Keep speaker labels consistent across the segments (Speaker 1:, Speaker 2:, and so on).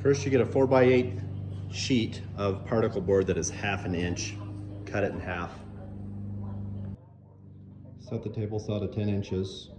Speaker 1: First, you get a 4x8 sheet of particle board that is 1/2 inch. Cut it in half. Set the table saw to 10 inches.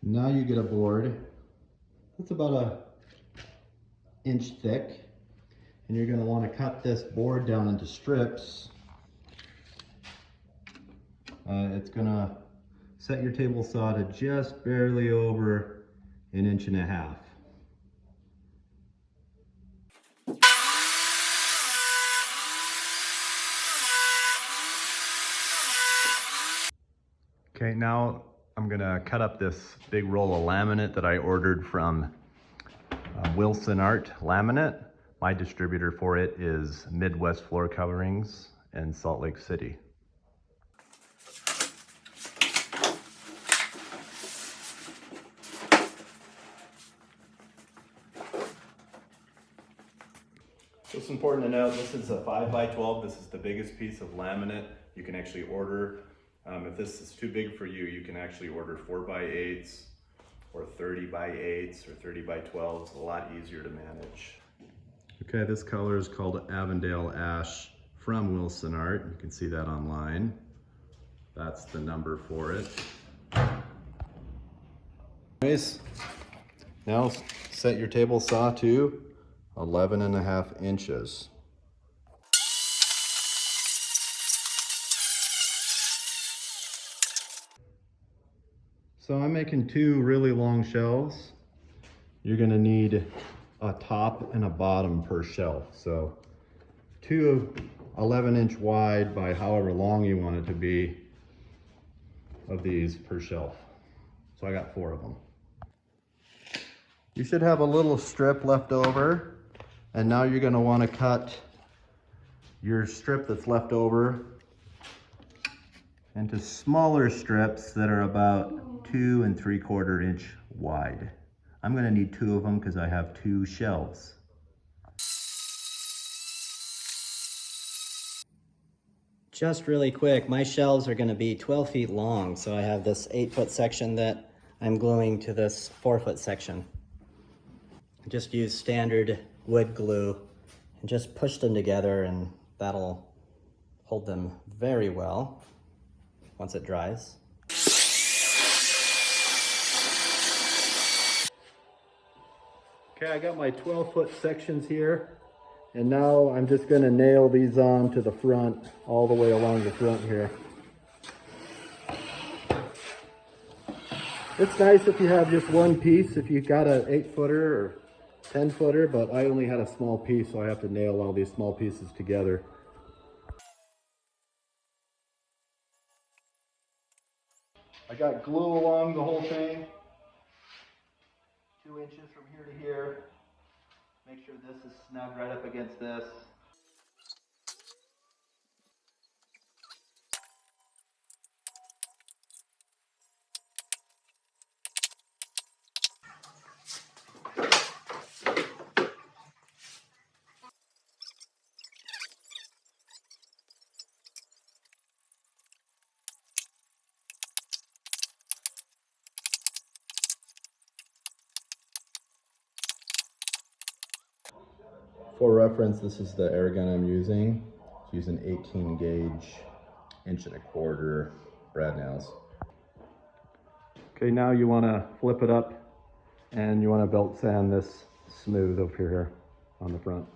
Speaker 1: Now you get a board that's about an inch thick, and you're going to want to cut this board down into strips. It's going to set your table saw to just barely over 1.5 inches. Okay, now I'm gonna cut up this big roll of laminate that I ordered from Wilsonart Laminate. My distributor for it is Midwest Floor Coverings in Salt Lake City. So it's important to note, this is a 5x12. This is the biggest piece of laminate you can actually order. If this is too big for you, you can actually order 4x8s or 30x8s or 30x12s, a lot easier to manage. Okay, this color is called Avondale Ash from Wilsonart. You can see that online. That's the number for it. Anyways, now set your table saw to 11.5 inches. So I'm making 2 really long shelves. You're gonna need a top and a bottom per shelf. So 2 11-inch wide by however long you want it to be of these per shelf. So I got 4 of them. You should have a little strip left over, and now you're gonna wanna cut your strip that's left over into smaller strips that are about 2 3/4 inch wide. I'm gonna need 2 of them because I have 2 shelves.
Speaker 2: Just really quick, my shelves are gonna be 12 feet long, so I have this 8-foot section that I'm gluing to this 4-foot section. I just use standard wood glue and just push them together, and that'll hold them very well once it dries.
Speaker 1: Okay, I got my 12-foot sections here, and now I'm just gonna nail these on to the front, all the way along the front here. It's nice if you have just one piece, if you got an 8-footer or 10-footer, but I only had a small piece, so I have to nail all these small pieces together. I got glue along the whole thing, 2 inches from here to here. Make sure this is snug right up against this. For reference, this is the air gun I'm using. It's using 18 gauge, 1.25" brad nails. Okay, now you want to flip it up and you want to belt sand this smooth over here on the front.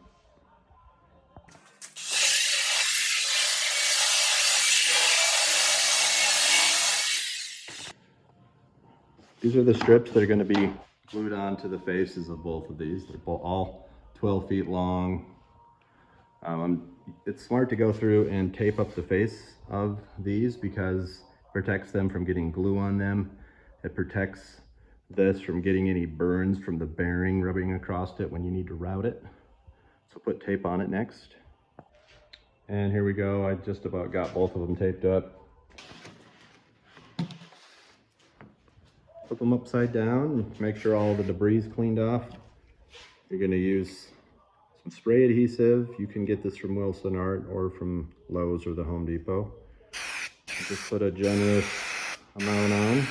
Speaker 1: These are the strips that are going to be glued onto the faces of both of these. They're all 12 feet long. It's smart to go through and tape up the face of these because it protects them from getting glue on them. It protects this from getting any burns from the bearing rubbing across it when you need to route it. So put tape on it next. And here we go. I just about got both of them taped up. Flip them upside down and make sure all the debris is cleaned off. You're going to use Spray adhesive, you can get this from Wilsonart or from Lowe's or the Home Depot. Just put a generous amount on.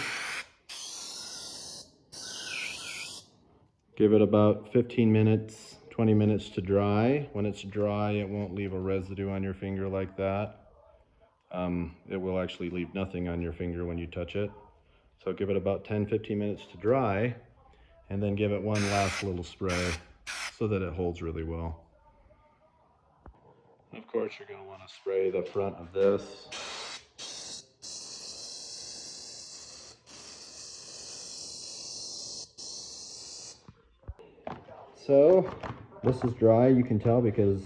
Speaker 1: Give it about 15 minutes, 20 minutes to dry. When it's dry, it won't leave a residue on your finger like that. It will actually leave nothing on your finger when you touch it. So give it about 10-15 minutes to dry, and then give it one last little spray so that it holds really well. Of course, you're going to want to spray the front of this. So this is dry, you can tell because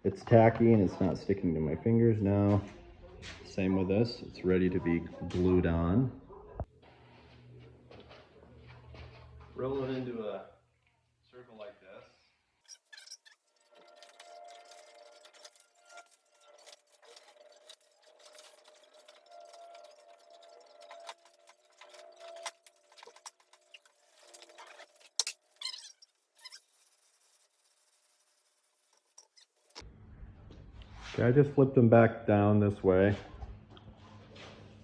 Speaker 1: it's tacky and it's not sticking to my fingers now. Same with this, it's ready to be glued on. Roll it into a circle like this. Okay, I just flipped them back down this way.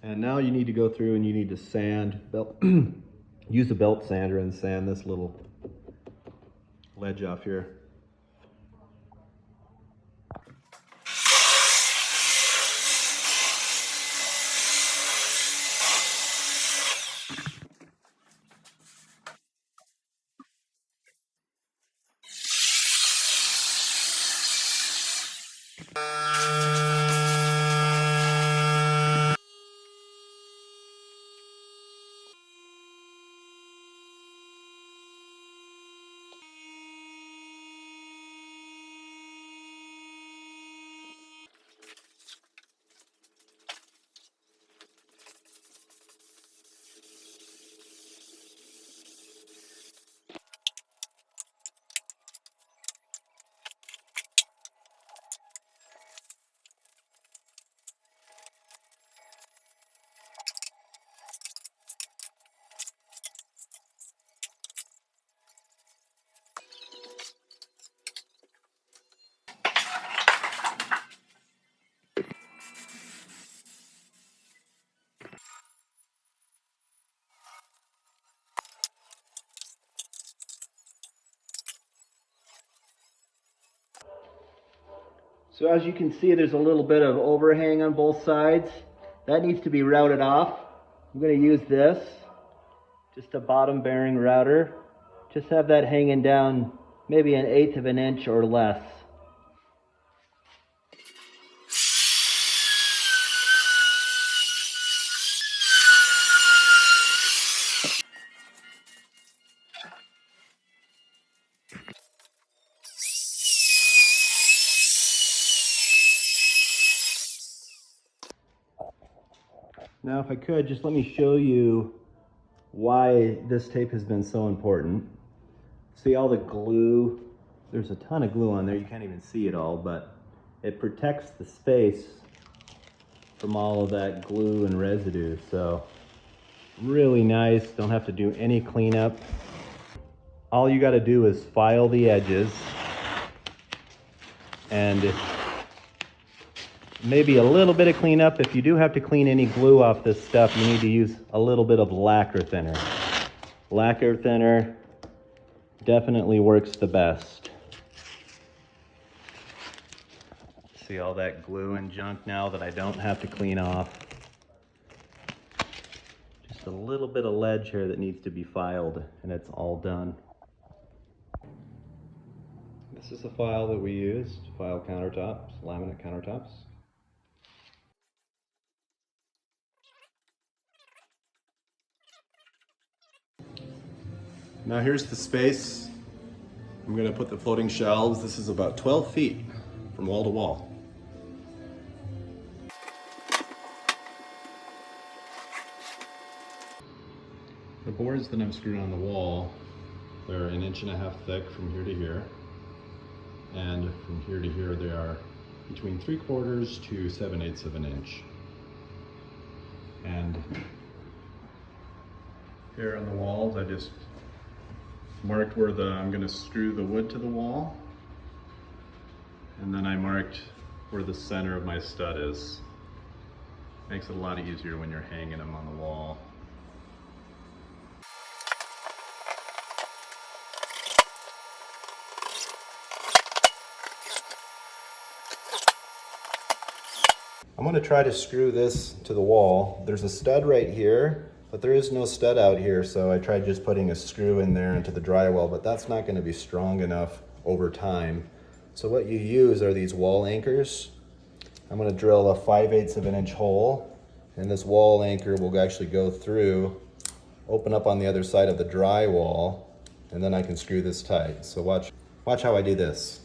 Speaker 1: And now you need to go through and you need to sand, use a belt sander and sand this little ledge off here. So as you can see, there's a little bit of overhang on both sides. That needs to be routed off. I'm going to use this, just a bottom bearing router. Just have that hanging down maybe 1/8 of an inch or less. Now if I could, just let me show you why this tape has been so important. See all the glue? There's a ton of glue on there, you can't even see it all, but it protects the space from all of that glue and residue. So really nice, don't have to do any cleanup. All you got to do is file the edges and maybe a little bit of cleanup. If you do have to clean any glue off this stuff, you need to use a little bit of lacquer thinner. Lacquer thinner definitely works the best. See all that glue and junk now that I don't have to clean off. Just a little bit of ledge here that needs to be filed and it's all done. This is the file that we use to file countertops, laminate countertops. Now here's the space. I'm going to put the floating shelves. This is about 12 feet from wall to wall. The boards that I'm screwing on the wall, they're 1.5 inches thick from here to here. And from here to here they are between 3/4 to 7/8 of an inch. And here on the walls I just marked where I'm going to screw the wood to the wall. And then I marked where the center of my stud is. Makes it a lot easier when you're hanging them on the wall. I'm going to try to screw this to the wall. There's a stud right here, but there is no stud out here, so I tried just putting a screw in there into the drywall, but that's not going to be strong enough over time. So what you use are these wall anchors. I'm going to drill a 5/8 of an inch hole, and this wall anchor will actually go through, open up on the other side of the drywall, and then I can screw this tight. So watch how I do this.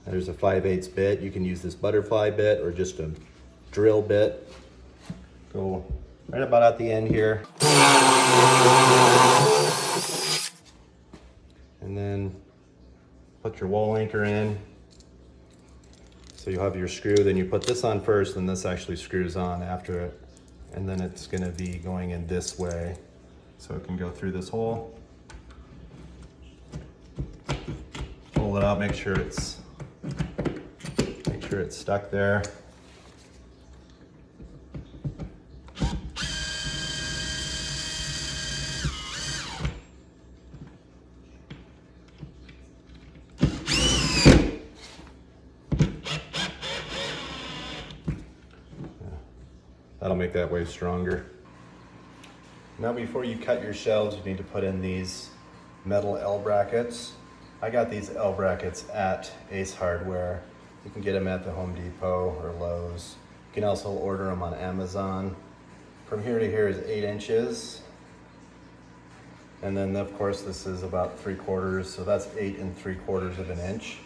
Speaker 1: There's a 5/8 bit. You can use this butterfly bit or just a drill bit. Go right about at the end here. And then put your wall anchor in. So you'll have your screw, then you put this on first, and this actually screws on after it. And then it's gonna be going in this way. So it can go through this hole. Pull it out, make sure it's stuck there. That'll make that way stronger. Now before you cut your shelves, you need to put in these metal L brackets. I got these L brackets at Ace Hardware. You can get them at the Home Depot or Lowe's. You can also order them on Amazon. From here to here is 8 inches. And then of course this is about 3/4, so that's 8 3/4 of an inch.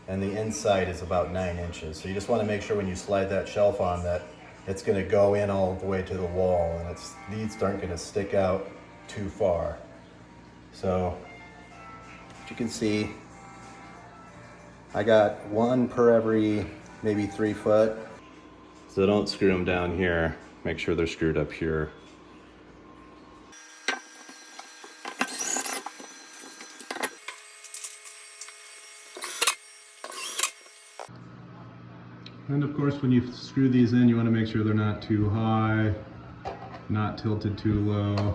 Speaker 1: And the inside is about 9 inches. So you just want to make sure when you slide that shelf on that it's going to go in all the way to the wall, and these aren't going to stick out too far. So as you can see, I got one per every maybe 3 foot. So don't screw them down here. Make sure they're screwed up here. And of course, when you screw these in, you want to make sure they're not too high, not tilted too low.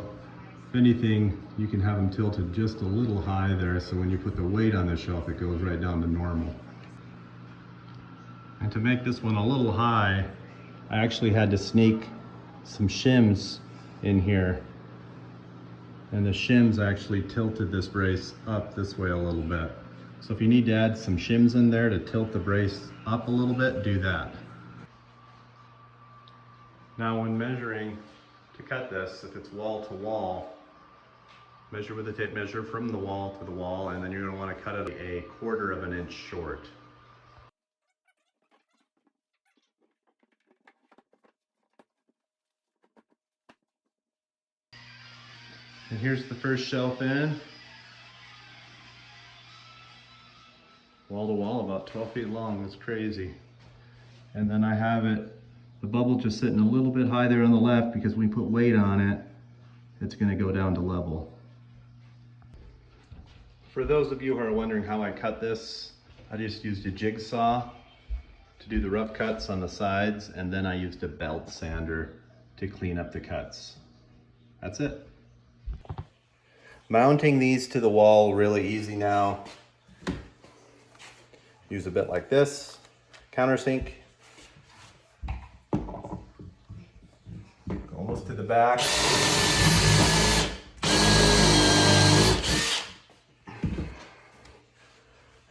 Speaker 1: If anything, you can have them tilted just a little high there, so when you put the weight on the shelf, it goes right down to normal. And to make this one a little high, I actually had to sneak some shims in here. And the shims actually tilted this brace up this way a little bit. So if you need to add some shims in there to tilt the brace up a little bit, do that. Now when measuring to cut this, if it's wall to wall, measure with a tape measure from the wall to the wall, and then you're going to want to cut it a 1/4 of an inch short. And here's the first shelf in. Wall to wall, about 12 feet long. That's crazy. And then I have it, the bubble just sitting a little bit high there on the left, because when we put weight on it, it's going to go down to level. For those of you who are wondering how I cut this, I just used a jigsaw to do the rough cuts on the sides, and then I used a belt sander to clean up the cuts. That's it. Mounting these to the wall really easy now. Use a bit like this, countersink. Go almost to the back.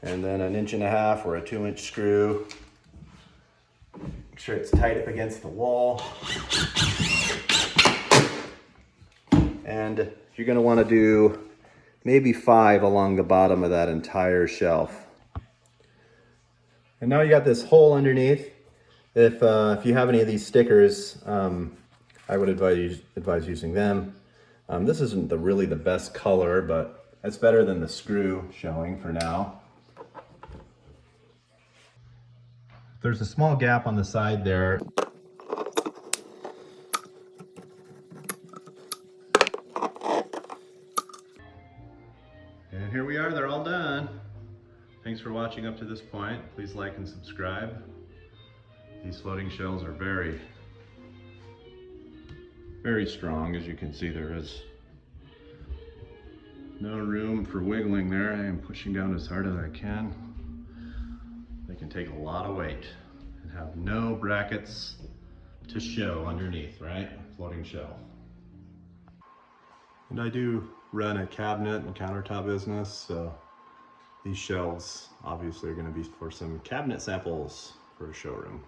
Speaker 1: And then an 1.5 inch or a 2-inch screw. Make sure it's tight up against the wall. And you're going to want to do maybe 5 along the bottom of that entire shelf. And now you got this hole underneath. If you have any of these stickers, I would advise using them. This isn't really the best color, but it's better than the screw showing for now. There's a small gap on the side there. And here we are, they're all done. Thanks Thanks for watching up to this point. Please like and subscribe. These floating shelves are very, very strong. As you can see, there is no room for wiggling there. I am pushing down as hard as I can. They can take a lot of weight and have no brackets to show underneath, right? Floating shelf. And I do run a cabinet and countertop business, so these shelves obviously are going to be for some cabinet samples for a showroom.